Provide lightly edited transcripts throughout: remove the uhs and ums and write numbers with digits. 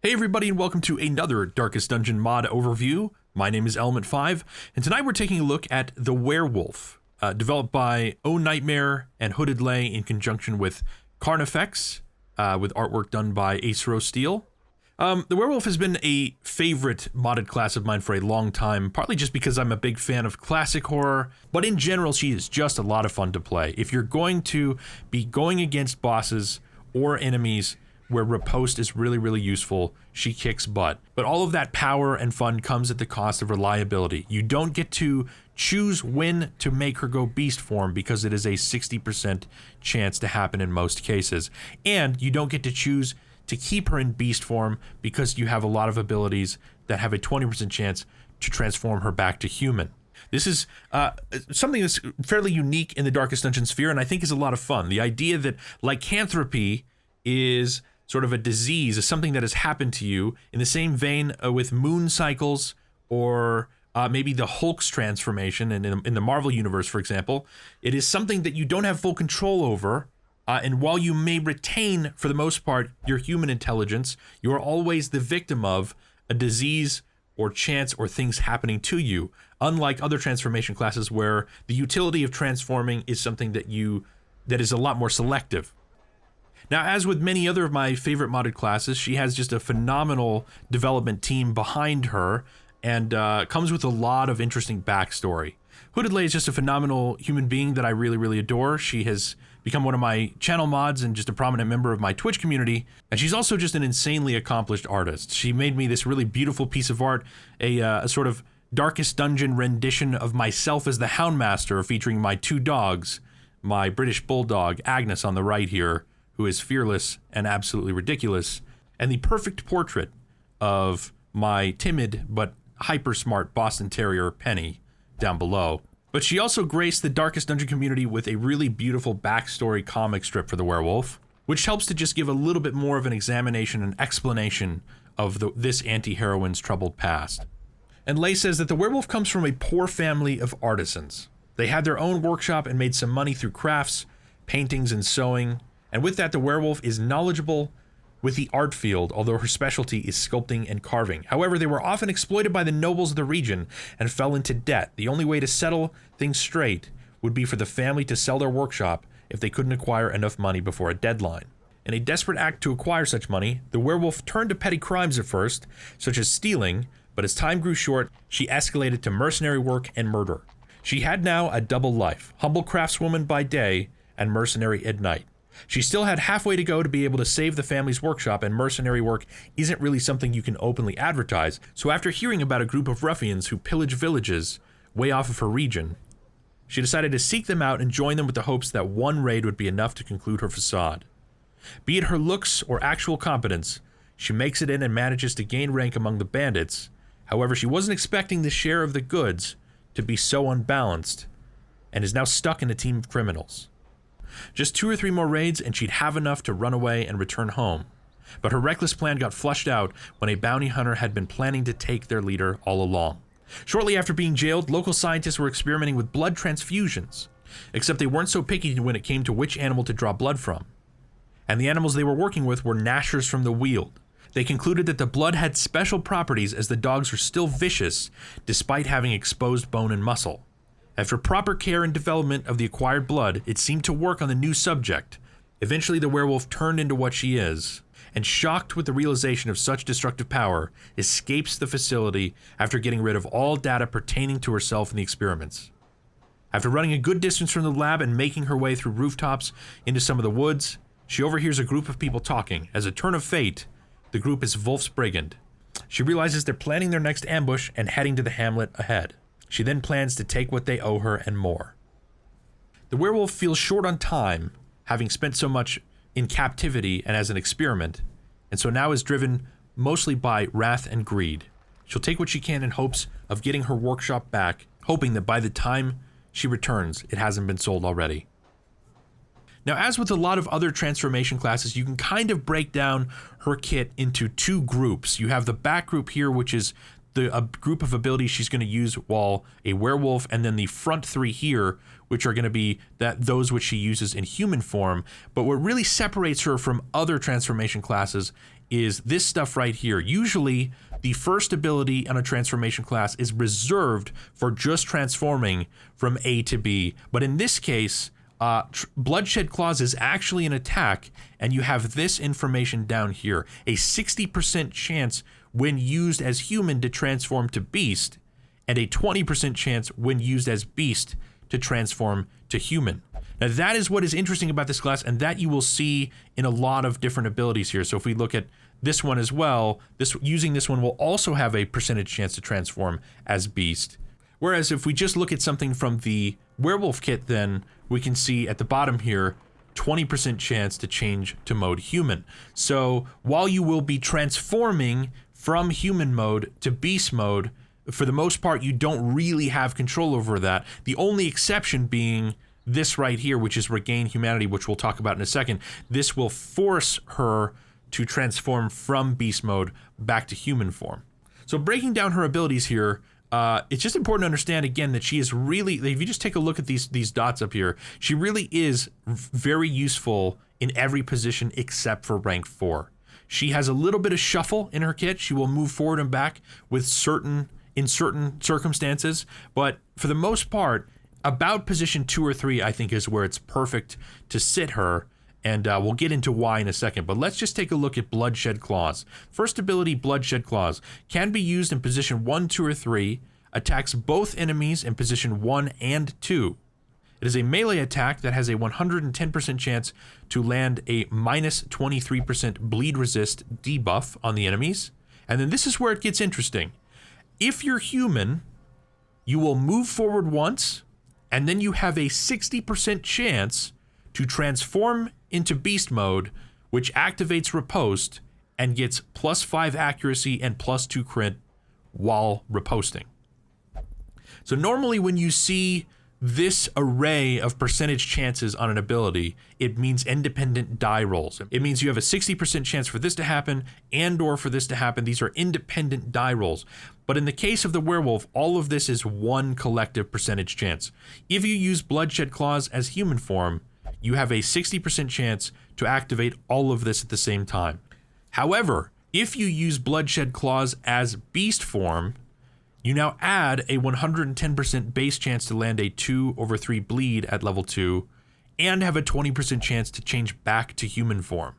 Hey everybody, and welcome to another Darkest Dungeon mod overview. My name is ElementFive, and tonight we're taking a look at the Werewolf, developed by Oh Nightmare and Hooded Lay in conjunction with Carnifex, with artwork done by Acero Steel. The Werewolf has been a favorite modded class of mine for a long time, partly just because I'm a big fan of classic horror, but in general she is just a lot of fun to play. If you're going to be going against bosses or enemies where riposte is really useful, she kicks butt. But all of that power and fun comes at the cost of reliability. You don't get to choose when to make her go beast form because it is a 60% chance to happen in most cases. And you don't get to choose to keep her in beast form because you have a lot of abilities that have a 20% chance to transform her back to human. This is something that's fairly unique in the Darkest Dungeon sphere, and I think is a lot of fun. The idea that lycanthropy is sort of a disease, is something that has happened to you in the same vein with moon cycles or maybe the Hulk's transformation in the Marvel universe, for example. It is something that you don't have full control over, and while you may retain, for the most part, your human intelligence, you are always the victim of a disease or chance or things happening to you, unlike other transformation classes where the utility of transforming is something that is a lot more selective. Now, as with many other of my favorite modded classes, she has just a phenomenal development team behind her and comes with a lot of interesting backstory. Hooded Lay is just a phenomenal human being that I really adore. She has become one of my channel mods and just a prominent member of my Twitch community, and she's also just an insanely accomplished artist. She made me this really beautiful piece of art, a sort of Darkest Dungeon rendition of myself as the Houndmaster, featuring my two dogs, my British Bulldog, Agnes on the right here, who is fearless and absolutely ridiculous, and the perfect portrait of my timid but hyper-smart Boston Terrier, Penny, down below. But she also graced the Darkest Dungeon community with a really beautiful backstory comic strip for the Werewolf, which helps to just give a little bit more of an examination and explanation of this anti-heroine's troubled past. And Lay says that the Werewolf comes from a poor family of artisans. They had their own workshop and made some money through crafts, paintings, and sewing. And with that, the Werewolf is knowledgeable with the art field, although her specialty is sculpting and carving. However, they were often exploited by the nobles of the region and fell into debt. The only way to settle things straight would be for the family to sell their workshop if they couldn't acquire enough money before a deadline. In a desperate act to acquire such money, the Werewolf turned to petty crimes at first, such as stealing, but as time grew short, she escalated to mercenary work and murder. She had now a double life, humble craftswoman by day and mercenary at night. She still had halfway to go to be able to save the family's workshop, and mercenary work isn't really something you can openly advertise, so after hearing about a group of ruffians who pillage villages way off of her region, she decided to seek them out and join them with the hopes that one raid would be enough to conclude her facade. Be it her looks or actual competence, she makes it in and manages to gain rank among the bandits. However, she wasn't expecting the share of the goods to be so unbalanced, and is now stuck in a team of criminals. Just 2 or 3 more raids and she'd have enough to run away and return home. But her reckless plan got flushed out when a bounty hunter had been planning to take their leader all along. Shortly after being jailed, local scientists were experimenting with blood transfusions, except they weren't so picky when it came to which animal to draw blood from. And the animals they were working with were gnashers from the Weald. They concluded that the blood had special properties as the dogs were still vicious despite having exposed bone and muscle. After proper care and development of the acquired blood, it seemed to work on the new subject. Eventually the Werewolf turned into what she is, and shocked with the realization of such destructive power, escapes the facility after getting rid of all data pertaining to herself in the experiments. After running a good distance from the lab and making her way through rooftops into some of the woods, she overhears a group of people talking. As a turn of fate, the group is Wolf's Brigand. She realizes they're planning their next ambush and heading to the hamlet ahead. She then plans to take what they owe her and more. The Werewolf feels short on time, having spent so much in captivity and as an experiment, and so now is driven mostly by wrath and greed. She'll take what she can in hopes of getting her workshop back, hoping that by the time she returns, it hasn't been sold already. Now, as with a lot of other transformation classes, you can kind of break down her kit into 2 groups. You have the back group here, which is a group of abilities she's going to use while a werewolf, and then the front 3 here, which are going to be those which she uses in human form. But what really separates her from other transformation classes is this stuff right here. Usually, the first ability on a transformation class is reserved for just transforming from A to B. But in this case, Bloodshed Claws is actually an attack, and you have this information down here. A 60% chance when used as human to transform to beast, and a 20% chance when used as beast to transform to human. Now that is what is interesting about this class, and that you will see in a lot of different abilities here. So if we look at this one as well, using this one will also have a percentage chance to transform as beast. Whereas if we just look at something from the Werewolf kit, then we can see at the bottom here, 20% chance to change to mode human. So while you will be transforming from human mode to beast mode, for the most part, you don't really have control over that. The only exception being this right here, which is Regain Humanity, which we'll talk about in a second. This will force her to transform from beast mode back to human form. So breaking down her abilities here, it's just important to understand again that she is really, if you just take a look at these dots up here, she really is very useful in every position except for rank 4. She has a little bit of shuffle in her kit. She will move forward and back with in certain circumstances, but for the most part, about position 2 or 3, I think, is where it's perfect to sit her, and we'll get into why in a second. But let's just take a look at Bloodshed Claws. First ability, Bloodshed Claws, can be used in position 1, 2, or 3, attacks both enemies in position 1 and 2. It is a melee attack that has a 110% chance to land a minus 23% bleed resist debuff on the enemies. And then this is where it gets interesting. If you're human, you will move forward once, and then you have a 60% chance to transform into beast mode, which activates Riposte and gets +5 accuracy and +2 crit while riposting. So normally when you see this array of percentage chances on an ability, it means independent die rolls. It means you have a 60% chance for this to happen and or for this to happen. These are independent die rolls. But in the case of the Werewolf, all of this is one collective percentage chance. If you use Bloodshed Claws as human form, you have a 60% chance to activate all of this at the same time. However, if you use Bloodshed Claws as beast form, you now add a 110% base chance to land a 2/3 bleed at level 2, and have a 20% chance to change back to human form.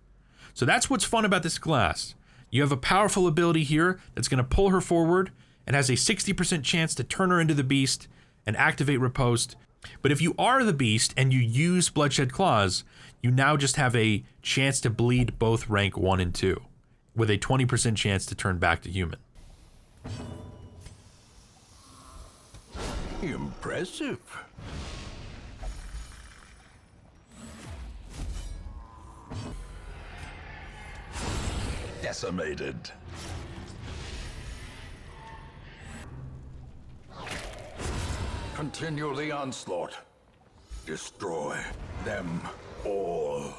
So that's what's fun about this class. You have a powerful ability here that's going to pull her forward and has a 60% chance to turn her into the beast and activate Riposte. But if you are the beast and you use Bloodshed Claws, you now just have a chance to bleed both rank 1 and 2, with a 20% chance to turn back to human. Impressive. Decimated. Continue the onslaught. Destroy them all.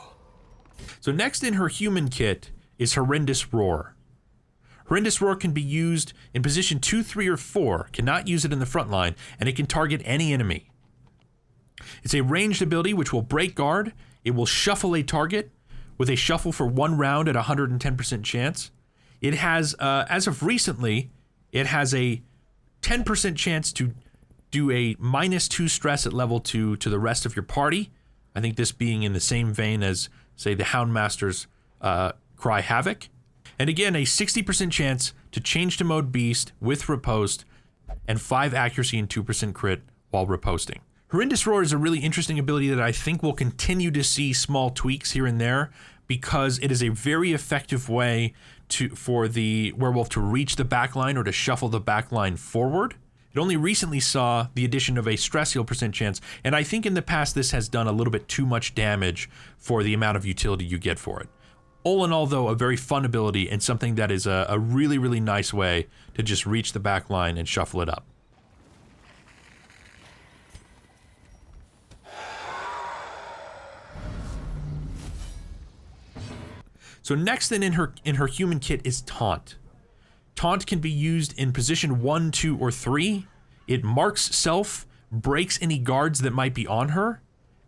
So next in her human kit is Horrendous Roar. Horrendous Roar can be used in position 2, 3, or 4, cannot use it in the front line, and it can target any enemy. It's a ranged ability which will break guard. It will shuffle a target with a shuffle for 1 round at 110% chance. It has, as of recently, it has a 10% chance to do a -2 stress at level 2 to the rest of your party. I think this being in the same vein as, say, the Houndmaster's Cry Havoc. And again, a 60% chance to change to mode beast with riposte, and 5 accuracy and 2% crit while riposting. Horrendous Roar is a really interesting ability that I think we'll continue to see small tweaks here and there, because it is a very effective way for the Werewolf to reach the backline or to shuffle the backline forward. It only recently saw the addition of a stress heal % chance, and I think in the past this has done a little bit too much damage for the amount of utility you get for it. All in all, though, a very fun ability and something that is a really, really nice way to just reach the back line and shuffle it up. So next then in her human kit is Taunt. Taunt can be used in position 1, 2, or 3. It marks self, breaks any guards that might be on her,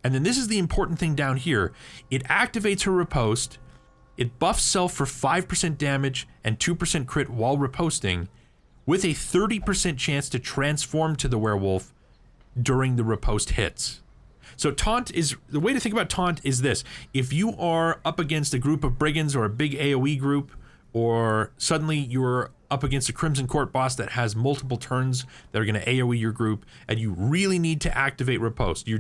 and then this is the important thing down here. It activates her riposte. It buffs self for 5% damage and 2% crit while riposting, with a 30% chance to transform to the werewolf during the riposte hits. So taunt is, the way to think about taunt is this: if you are up against a group of brigands or a big AoE group, or suddenly you're up against a Crimson Court boss that has multiple turns that are going to AoE your group, and you really need to activate riposte, you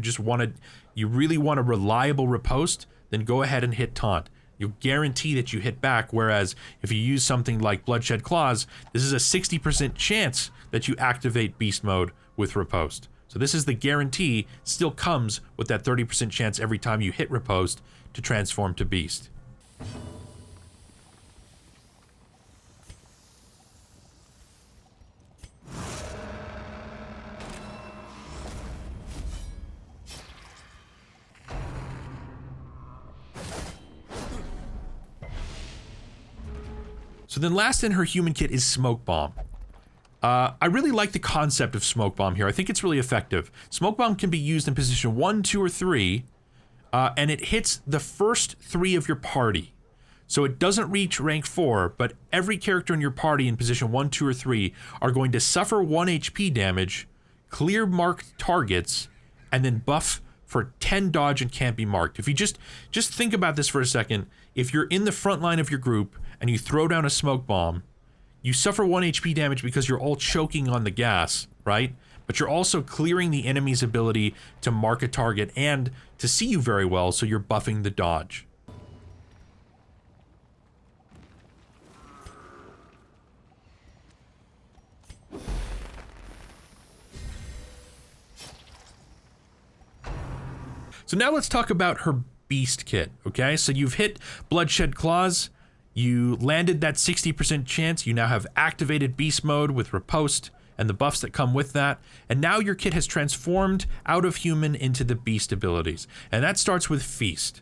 really want a reliable riposte, then go ahead and hit taunt. You'll guarantee that you hit back, whereas if you use something like Bloodshed Claws, this is a 60% chance that you activate beast mode with riposte. So this is the guarantee, still comes with that 30% chance every time you hit riposte to transform to beast. So then last in her human kit is Smoke Bomb. I really like the concept of Smoke Bomb here. I think it's really effective. Smoke Bomb can be used in position 1, 2, or 3, and it hits the first 3 of your party. So it doesn't reach rank 4, but every character in your party in position 1, 2, or 3 are going to suffer 1 HP damage, clear marked targets, and then buff for 10 dodge and can't be marked. If you just think about this for a second, if you're in the front line of your group and you throw down a Smoke Bomb, you suffer 1 HP damage because you're all choking on the gas, right? But you're also clearing the enemy's ability to mark a target and to see you very well, so you're buffing the dodge. So now let's talk about her beast kit, okay? So you've hit Bloodshed Claws, you landed that 60% chance, you now have activated beast mode with riposte and the buffs that come with that, and now your kit has transformed out of human into the beast abilities. And that starts with Feast.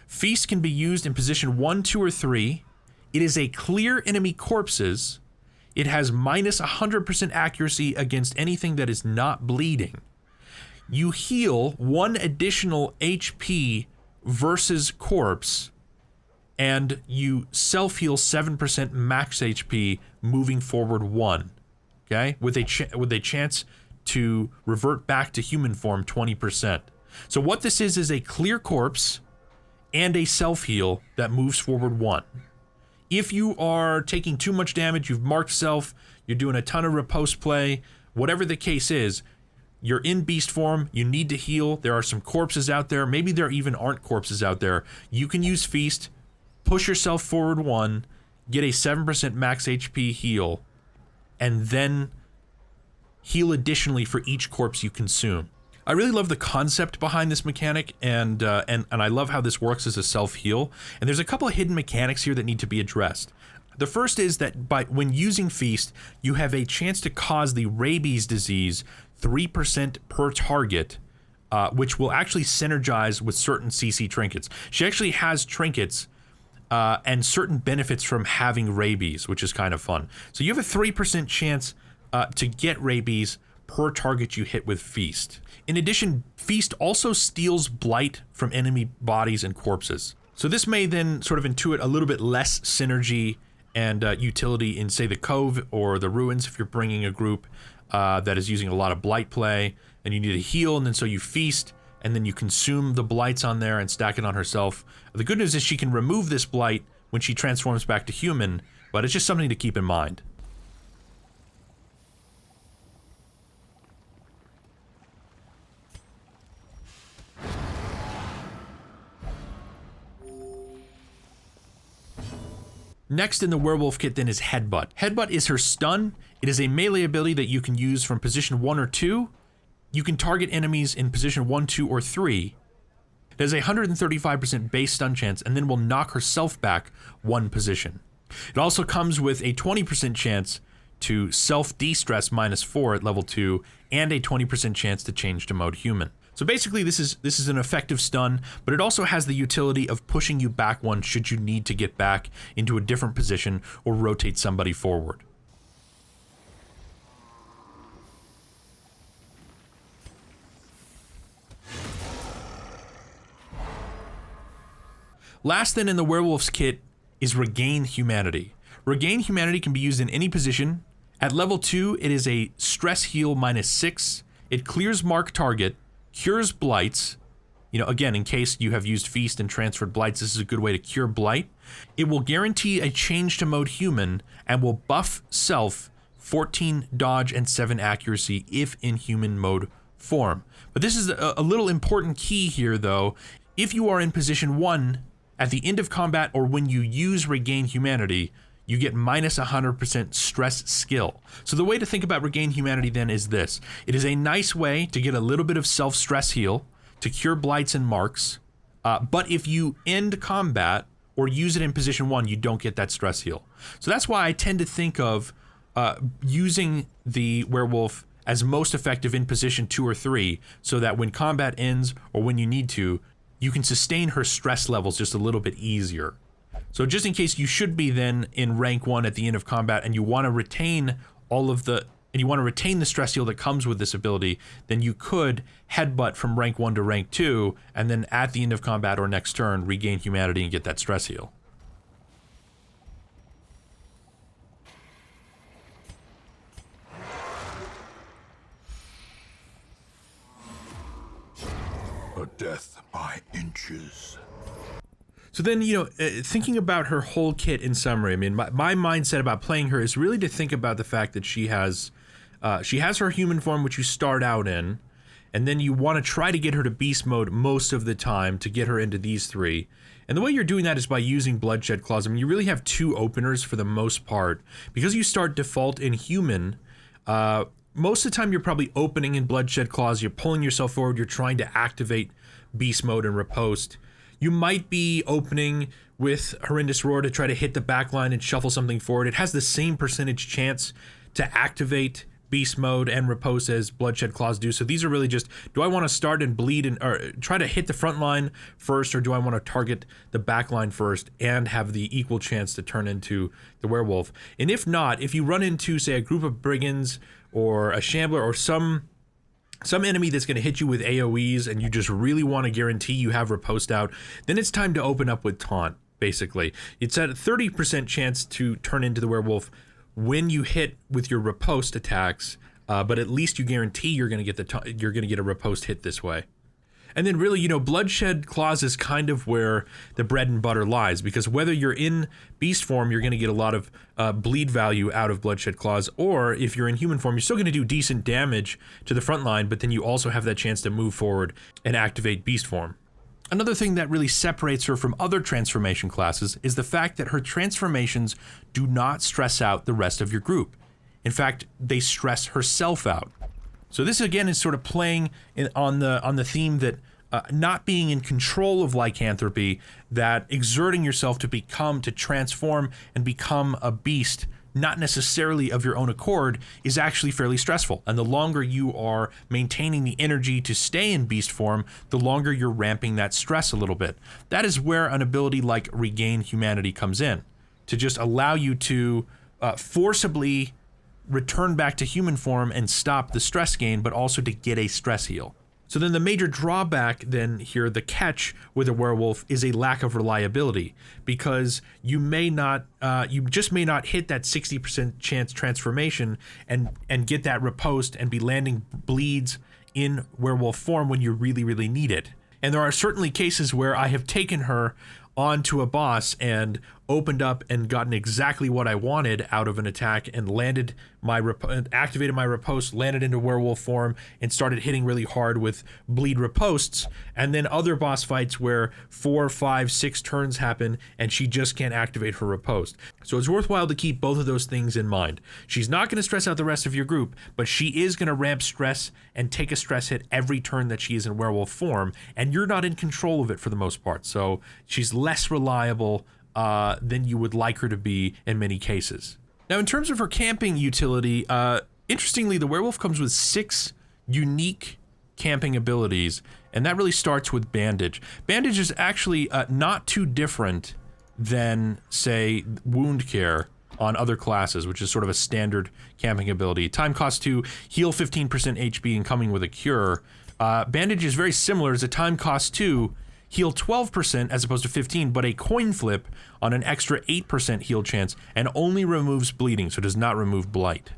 Feast can be used in position 1, 2, or 3. It is a clear enemy corpses. It has minus 100% accuracy against anything that is not bleeding. You heal 1 additional HP versus corpse, and you self-heal 7% max HP moving forward 1, okay? With a chance to revert back to human form 20%. So what this is a clear corpse and a self-heal that moves forward 1. If you are taking too much damage, you've marked self, you're doing a ton of riposte play, whatever the case is, you're in beast form, you need to heal, there are some corpses out there, maybe there even aren't corpses out there, you can use Feast, push yourself forward 1, get a 7% max HP heal, and then heal additionally for each corpse you consume. I really love the concept behind this mechanic, and I love how this works as a self-heal, and there's a couple of hidden mechanics here that need to be addressed. The first is that when using Feast, you have a chance to cause the rabies disease 3% per target, which will actually synergize with certain CC trinkets. She actually has trinkets and certain benefits from having rabies, which is kind of fun. So you have a 3% chance to get rabies per target you hit with Feast. In addition, Feast also steals blight from enemy bodies and corpses. So this may then sort of intuit a little bit less synergy and utility in, say, the Cove or the Ruins if you're bringing a group that is using a lot of blight play, and you need to heal, and then so you Feast, and then you consume the blights on there and stack it on herself. The good news is she can remove this blight when she transforms back to human, but it's just something to keep in mind. Next in the werewolf kit then is Headbutt. Headbutt is her stun. It is a melee ability that you can use from position 1 or 2. You can target enemies in position 1, 2, or 3. It has a 135% base stun chance and then will knock herself back 1 position. It also comes with a 20% chance to self-de-stress -4 at level 2 and a 20% chance to change to mode human. So basically this is an effective stun, but it also has the utility of pushing you back 1 should you need to get back into a different position or rotate somebody forward. Last then in the werewolf's kit is Regain Humanity. Regain Humanity can be used in any position. At level 2, it is a stress heal -6. It clears mark target, cures blights. You know, again, in case you have used Feast and transferred blights, this is a good way to cure blight. It will guarantee a change to mode human and will buff self 14 dodge and 7 accuracy if in human mode form. But this is a little important key here though. If you are in position 1 at the end of combat or when you use Regain Humanity, you get minus 100% stress skill. So the way to think about Regain Humanity then is this. It is a nice way to get a little bit of self-stress heal, to cure blights and marks, but if you end combat or use it in position 1, you don't get that stress heal. So that's why I tend to think of using the Werewolf as most effective in position 2 or 3, so that when combat ends or when you need to, you can sustain her stress levels just a little bit easier. So just in case you should be then in rank 1 at the end of combat and you want to retain the stress heal that comes with this ability, then you could headbutt from rank 1 to rank 2 and then at the end of combat or next turn regain humanity and get that stress heal. A death by inches. So then, you know, thinking about her whole kit in summary, I mean, my mindset about playing her is really to think about the fact that she has her human form, which you start out in, and then you want to try to get her to beast mode most of the time to get her into these 3. And the way you're doing that is by using Bloodshed Claws. I mean, you really have 2 openers for the most part. Because you start default in human, most of the time you're probably opening in Bloodshed Claws, you're pulling yourself forward, you're trying to activate beast mode and riposte. You might be opening with Horrendous Roar to try to hit the backline and shuffle something forward. It has the same percentage chance to activate beast mode and riposte as Bloodshed Claws do. So these are really just, do I want to start and bleed and or try to hit the front line first, or do I want to target the back line first and have the equal chance to turn into the werewolf? And if not, if you run into, say, a group of brigands or a shambler or some enemy that's going to hit you with AoEs and you just really want to guarantee you have riposte out, then it's time to open up with Taunt, basically. It's at a 30% chance to turn into the werewolf when you hit with your riposte attacks, but at least you guarantee you're going to get a riposte hit this way. And then really, you know, Bloodshed Claws is kind of where the bread and butter lies, because whether you're in beast form, you're going to get a lot of bleed value out of Bloodshed Claws, or if you're in human form, you're still going to do decent damage to the front line, but then you also have that chance to move forward and activate beast form. Another thing that really separates her from other transformation classes is the fact that her transformations do not stress out the rest of your group. In fact, they stress herself out. So this again is sort of playing on the theme that not being in control of lycanthropy, that exerting yourself to transform and become a beast, not necessarily of your own accord, is actually fairly stressful. And the longer you are maintaining the energy to stay in beast form, the longer you're ramping that stress a little bit. That is where an ability like Regain Humanity comes in, to just allow you to forcibly return back to human form and stop the stress gain, but also to get a stress heal. So then the major drawback then here, the catch with a werewolf, is a lack of reliability, because you just may not hit that 60% chance transformation and get that riposte and be landing bleeds in werewolf form when you really, really need it. And there are certainly cases where I have taken her onto a boss and opened up and gotten exactly what I wanted out of an attack and landed my activated my riposte, landed into werewolf form, and started hitting really hard with bleed ripostes. And then other boss fights where 4, 5, 6 turns happen and she just can't activate her riposte. So it's worthwhile to keep both of those things in mind. She's not going to stress out the rest of your group, but she is going to ramp stress and take a stress hit every turn that she is in werewolf form, and you're not in control of it for the most part. So she's less reliable than you would like her to be in many cases. Now, in terms of her camping utility, interestingly, the werewolf comes with 6 unique camping abilities, and that really starts with Bandage. Bandage is actually not too different than, say, Wound Care on other classes, which is sort of a standard camping ability. Time cost 2, heal 15% HP and coming with a cure. Bandage is very similar. It's a time cost 2, heal 12% as opposed to 15, but a coin flip on an extra 8% heal chance and only removes bleeding, so does not remove blight.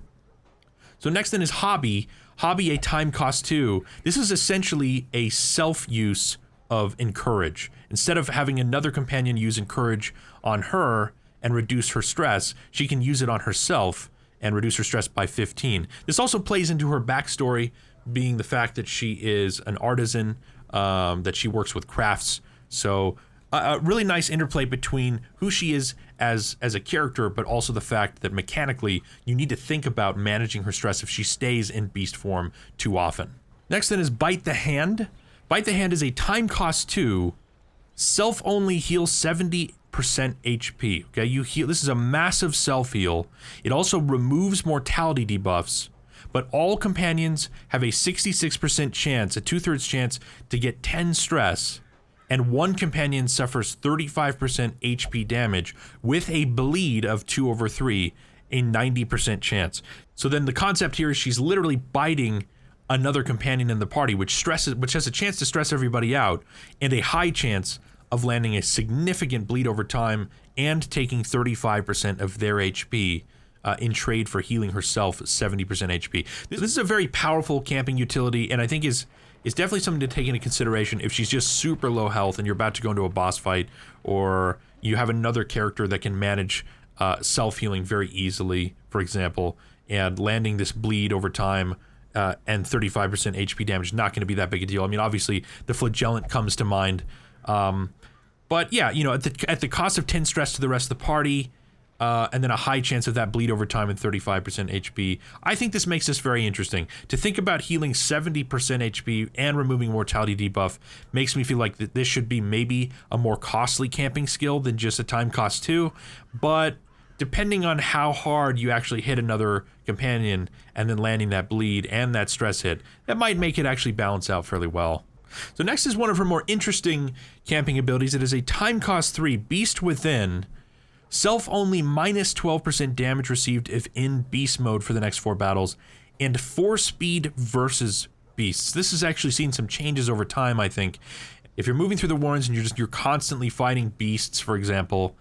So next then is Hobby. Hobby, a time cost 2. This is essentially a self-use of Encourage. Instead of having another companion use Encourage on her and reduce her stress, she can use it on herself and reduce her stress by 15. This also plays into her backstory, being the fact that she is an artisan, that she works with crafts. So a really nice interplay between who she is as a character, but also the fact that mechanically you need to think about managing her stress if she stays in beast form too often. Next then is Bite the Hand. Bite the Hand is a time cost 2, self-only heal 70% HP. Okay, you heal. This is a massive self-heal. It also removes mortality debuffs, but all companions have a 66% chance, a 2/3 chance to get 10 stress, and one companion suffers 35% HP damage with a bleed of 2/3, a 90% chance. So then the concept here is she's literally biting another companion in the party, which has a chance to stress everybody out, and a high chance of landing a significant bleed over time and taking 35% of their HP in trade for healing herself 70% HP. This is a very powerful camping utility, and I think is definitely something to take into consideration if she's just super low health and you're about to go into a boss fight, or you have another character that can manage self-healing very easily, for example, and landing this bleed over time and 35% HP damage is not going to be that big a deal. I mean, obviously, the Flagellant comes to mind. But yeah, you know, at the cost of 10 stress to the rest of the party, and then a high chance of that bleed over time and 35% HP, I think this makes this very interesting. To think about healing 70% HP and removing mortality debuff makes me feel like this should be maybe a more costly camping skill than just a time cost 2, but depending on how hard you actually hit another companion and then landing that bleed and that stress hit, that might make it actually balance out fairly well. So next is one of her more interesting camping abilities. It is a time cost 3, Beast Within. Self-only minus 12% damage received if in beast mode for the next 4 battles, and 4 speed versus beasts. This has actually seen some changes over time, I think. If you're moving through the warrens and you're constantly fighting beasts, for example,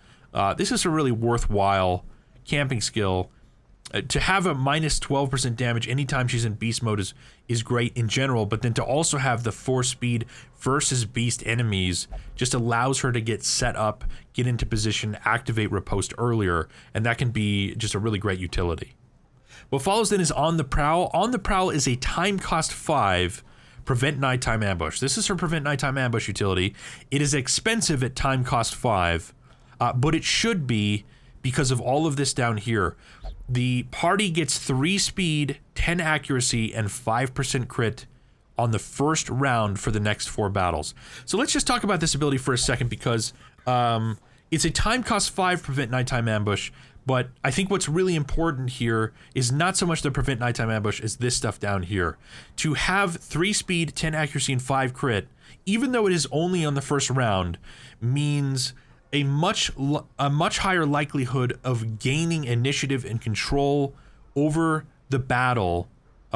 this is a really worthwhile camping skill. To have a minus 12% damage anytime she's in beast mode is great in general, but then to also have the 4 speed versus beast enemies just allows her to get set up, get into position, activate riposte earlier, and that can be just a really great utility. What follows then is On the Prowl. On the Prowl is a time cost 5, Prevent Nighttime Ambush. This is her Prevent Nighttime Ambush utility. It is expensive at time cost 5, but it should be because of all of this down here. The party gets 3 speed, 10 accuracy, and 5% crit on the first round for the next 4 battles. So let's just talk about this ability for a second, because it's a time cost 5 Prevent Nighttime Ambush, but I think what's really important here is not so much the Prevent Nighttime Ambush as this stuff down here. To have 3 speed, 10 accuracy, and 5 crit, even though it is only on the first round, means a much higher likelihood of gaining initiative and control over the battle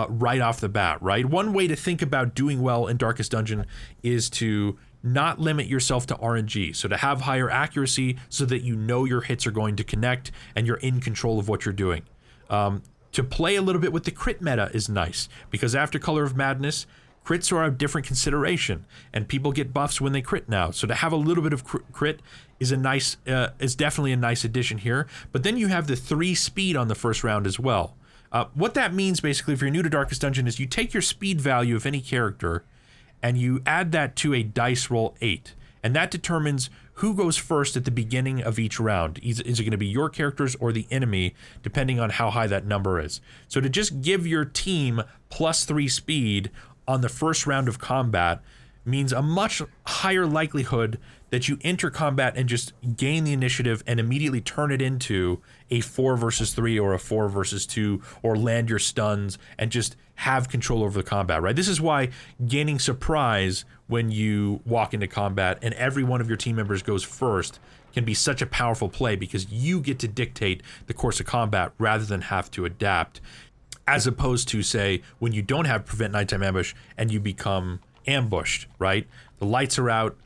right off the bat, right? One way to think about doing well in Darkest Dungeon is to not limit yourself to RNG. So to have higher accuracy so that you know your hits are going to connect and you're in control of what you're doing. To play a little bit with the crit meta is nice, because after Color of Madness, crits are a different consideration, and people get buffs when they crit now. So to have a little bit of crit is is definitely a nice addition here. But then you have the 3 speed on the first round as well. What that means, basically, if you're new to Darkest Dungeon, is you take your speed value of any character and you add that to a dice roll 8, and that determines who goes first at the beginning of each round. Is it going to be your characters or the enemy, depending on how high that number is. So to just give your team plus 3 speed on the first round of combat means a much higher likelihood that you enter combat and just gain the initiative and immediately turn it into a 4 versus 3 or a 4 versus 2, or land your stuns and just have control over the combat, right? This is why gaining surprise when you walk into combat and every one of your team members goes first can be such a powerful play, because you get to dictate the course of combat rather than have to adapt, as opposed to, say, when you don't have Prevent Nighttime Ambush and you become ambushed, right? The lights are out,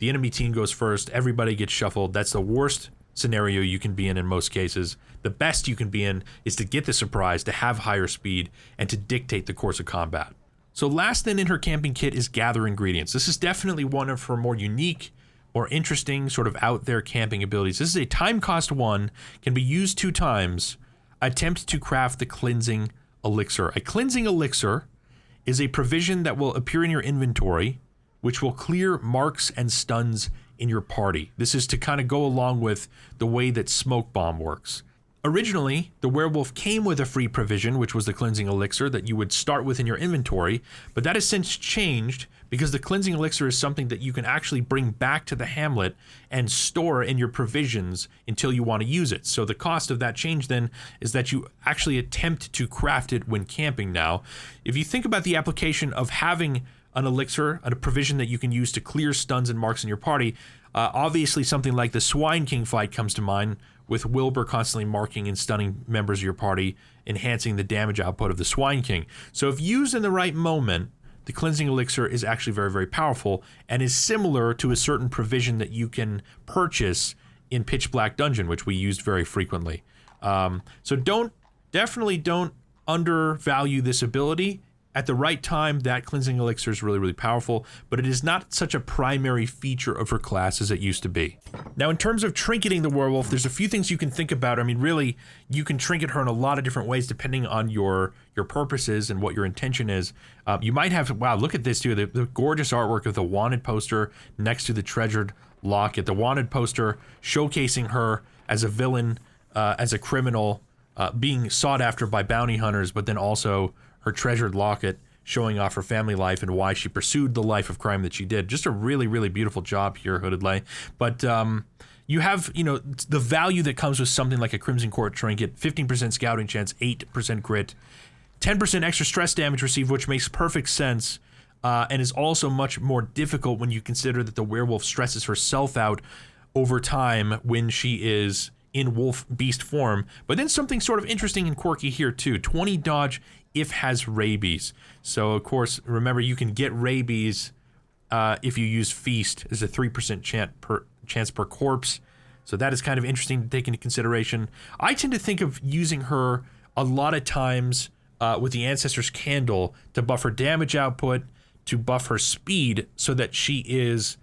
the enemy team goes first, everybody gets shuffled. That's the worst scenario you can be in most cases. The best you can be in is to get the surprise, to have higher speed, and to dictate the course of combat. So last then in her camping kit is gather ingredients. This is definitely one of her more unique, more interesting, sort of out there camping abilities. This is a time cost 1, can be used 2 times. Attempt to craft the cleansing elixir. A cleansing elixir is a provision that will appear in your inventory, which will clear marks and stuns in your party. This is to kind of go along with the way that smoke bomb works. Originally, the werewolf came with a free provision, which was the cleansing elixir that you would start with in your inventory, but that has since changed because the cleansing elixir is something that you can actually bring back to the hamlet and store in your provisions until you want to use it. So the cost of that change then is that you actually attempt to craft it when camping now. If you think about the application of having an elixir, a provision that you can use to clear stuns and marks in your party, obviously something like the Swine King fight comes to mind, with Wilbur constantly marking and stunning members of your party, enhancing the damage output of the Swine King. So if used in the right moment, the cleansing elixir is actually very, very powerful and is similar to a certain provision that you can purchase in Pitch Black Dungeon, which we used very frequently. So definitely don't undervalue this ability. At the right time, that cleansing elixir is really, really powerful, but it is not such a primary feature of her class as it used to be. Now, in terms of trinketing the werewolf, there's a few things you can think about. I mean, really, you can trinket her in a lot of different ways depending on your purposes and what your intention is. You might have, wow, look at this too, the gorgeous artwork of the wanted poster next to the treasured locket. The wanted poster showcasing her as a villain, as a criminal, being sought after by bounty hunters, but then also her treasured locket showing off her family life and why she pursued the life of crime that she did. Just a really, really beautiful job here, Hooded Lay. But you have, the value that comes with something like a Crimson Court trinket, 15% scouting chance, 8% crit, 10% extra stress damage received, which makes perfect sense, and is also much more difficult when you consider that the werewolf stresses herself out over time when she is in wolf beast form. But then something sort of interesting and quirky here too, 20 dodge if has rabies. So of course, remember you can get rabies if you use feast. There's a 3% chance per corpse. So that is kind of interesting to take into consideration. I tend to think of using her a lot of times with the Ancestor's Candle to buff her damage output, to buff her speed so that she is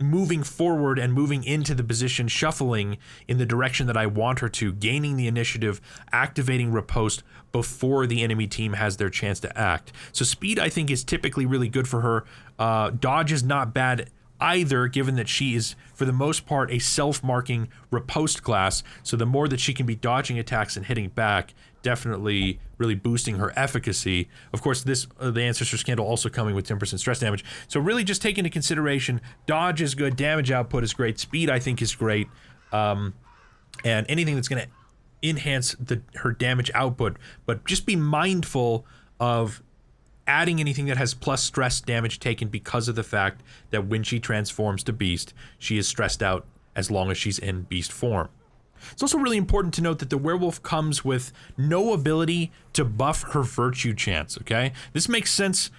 moving forward and moving into the position, shuffling in the direction that I want her to, gaining the initiative, activating riposte before the enemy team has their chance to act. So speed, I think, is typically really good for her. Dodge is not bad either, given that she is, for the most part, a self-marking riposte class. So the more that she can be dodging attacks and hitting back, definitely really boosting her efficacy. Of course, the Ancestor's Candle also coming with 10% stress damage. So really just take into consideration, dodge is good, damage output is great, speed I think is great, and anything that's going to enhance her damage output. But just be mindful of adding anything that has plus stress damage taken because of the fact that when she transforms to beast, she is stressed out as long as she's in beast form. It's also really important to note that the werewolf comes with no ability to buff her virtue chance, okay? This makes sense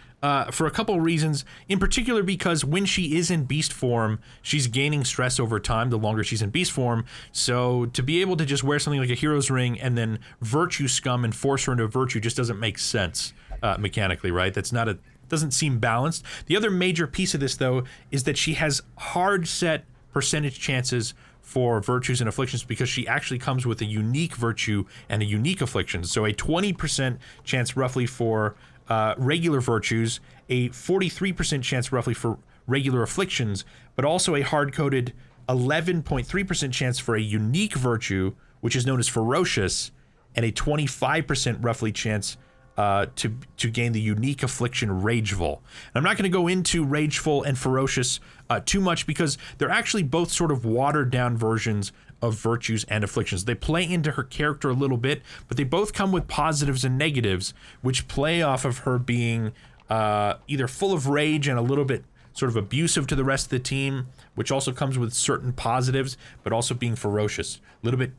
for a couple of reasons, in particular because when she is in beast form, she's gaining stress over time the longer she's in beast form. So to be able to just wear something like a hero's ring and then virtue scum and force her into virtue just doesn't make sense mechanically, right? Doesn't seem balanced. The other major piece of this, though, is that she has hard set percentage chances for virtues and afflictions because she actually comes with a unique virtue and a unique affliction. So a 20% chance roughly for regular virtues, a 43% chance roughly for regular afflictions, but also a hard-coded 11.3% chance for a unique virtue, which is known as ferocious, and a 25% roughly chance to gain the unique affliction Rageful. And I'm not going to go into Rageful and Ferocious too much because they're actually both sort of watered down versions of virtues and afflictions. They play into her character a little bit, but they both come with positives and negatives, which play off of her being either full of rage and a little bit sort of abusive to the rest of the team, which also comes with certain positives, but also being ferocious. A little bit,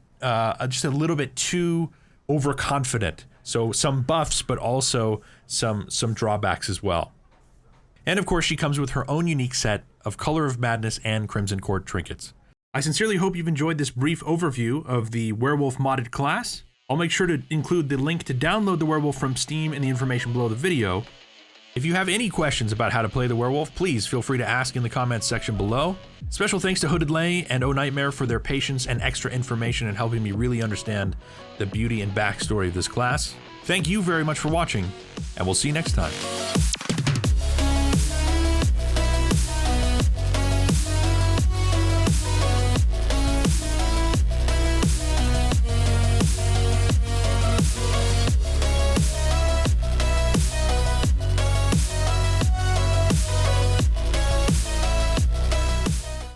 just a little bit too overconfident. So some buffs, but also some drawbacks as well. And of course, she comes with her own unique set of Color of Madness and Crimson Court trinkets. I sincerely hope you've enjoyed this brief overview of the Werewolf modded class. I'll make sure to include the link to download the Werewolf from Steam in the information below the video. If you have any questions about how to play the Werewolf, please feel free to ask in the comments section below. Special thanks to Hooded Lay and O Nightmare for their patience and extra information in helping me really understand the beauty and backstory of this class. Thank you very much for watching, and we'll see you next time.